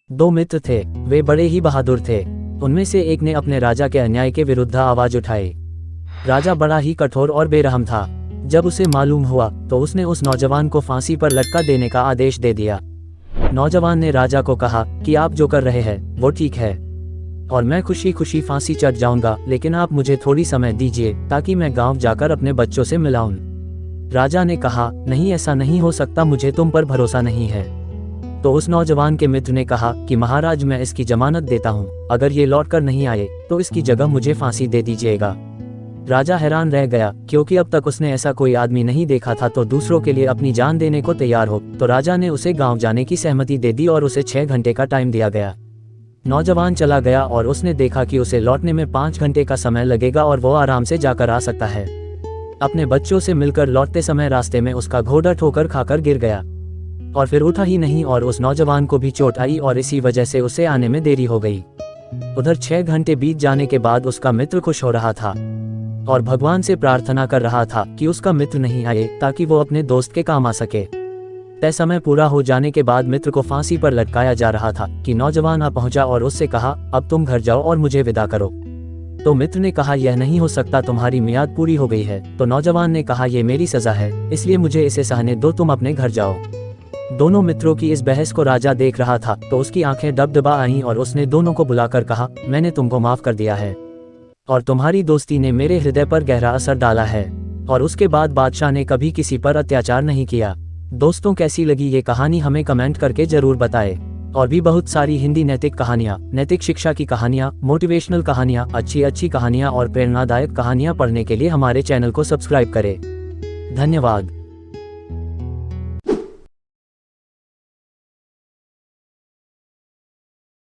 दो मित्र थे, वे बड़े ही बहादुर थे। उनमें से एक ने अपने राजा के अन्याय के विरुद्ध आवाज उठाई। राजा बड़ा ही कठोर और बेरहम था। जब उसे मालूम हुआ तो उसने उस नौजवान को फांसी पर लटका देने का आदेश दे दिया। नौजवान ने राजा को कहा कि आप जो कर रहे हैं वो ठीक है और मैं खुशी खुशी फांसी चढ़ जाऊंगा, लेकिन आप मुझे थोड़ी समय दीजिए ताकि मैं गांव जाकर अपने बच्चों से मिलाऊं। राजा ने कहा, नहीं, ऐसा नहीं हो सकता, मुझे तुम पर भरोसा नहीं है। तो उस नौजवान के मित्र ने कहा कि महाराज, मैं इसकी जमानत देता हूँ, अगर ये लौट कर नहीं आए तो इसकी जगह मुझे फांसी दे दीजिएगा। राजा हैरान रह गया, क्योंकि अब तक उसने ऐसा कोई आदमी नहीं देखा था तो दूसरों के लिए अपनी जान देने को तैयार हो। तो राजा ने उसे गांव जाने की सहमति दे दी और उसे 6 घंटे का टाइम दिया गया। नौजवान चला गया और उसने देखा कि उसे लौटने में 5 घंटे का समय लगेगा और वो आराम से जाकर आ सकता है। अपने बच्चों से मिलकर लौटते समय रास्ते में उसका घोड़ा ठोकर खाकर गिर गया और फिर उठा ही नहीं और उस नौजवान को भी चोट आई और इसी वजह से उसे आने में देरी हो गई। उधर 6 घंटे बीत जाने के बाद उसका मित्र खुश हो रहा था और भगवान से प्रार्थना कर रहा था कि उसका मित्र नहीं आए ताकि वो अपने दोस्त के काम आ सके। तय समय पूरा हो जाने के बाद मित्र को फांसी पर लटकाया जा रहा था कि नौजवान आ पहुंचा और उससे कहा, अब तुम घर जाओ और मुझे विदा करो। तो मित्र ने कहा, यह नहीं हो सकता, तुम्हारी मियाद पूरी हो गई है। तो नौजवान ने कहा, यह मेरी सजा है, इसलिए मुझे इसे सहने दो, तुम अपने घर जाओ। दोनों मित्रों की इस बहस को राजा देख रहा था तो उसकी आंखें डबडबा आईं और उसने दोनों को बुलाकर कहा, मैंने तुमको माफ कर दिया है और तुम्हारी दोस्ती ने मेरे हृदय पर गहरा असर डाला है। और उसके बाद बादशाह ने कभी किसी पर अत्याचार नहीं किया। दोस्तों, कैसी लगी ये कहानी हमें कमेंट करके जरूर बताएं। और भी बहुत सारी हिंदी नैतिक कहानियाँ, नैतिक शिक्षा की कहानियाँ, मोटिवेशनल कहानियाँ, अच्छी कहानियाँ और प्रेरणादायक कहानियाँ पढ़ने के लिए हमारे चैनल को सब्सक्राइब करें। धन्यवाद।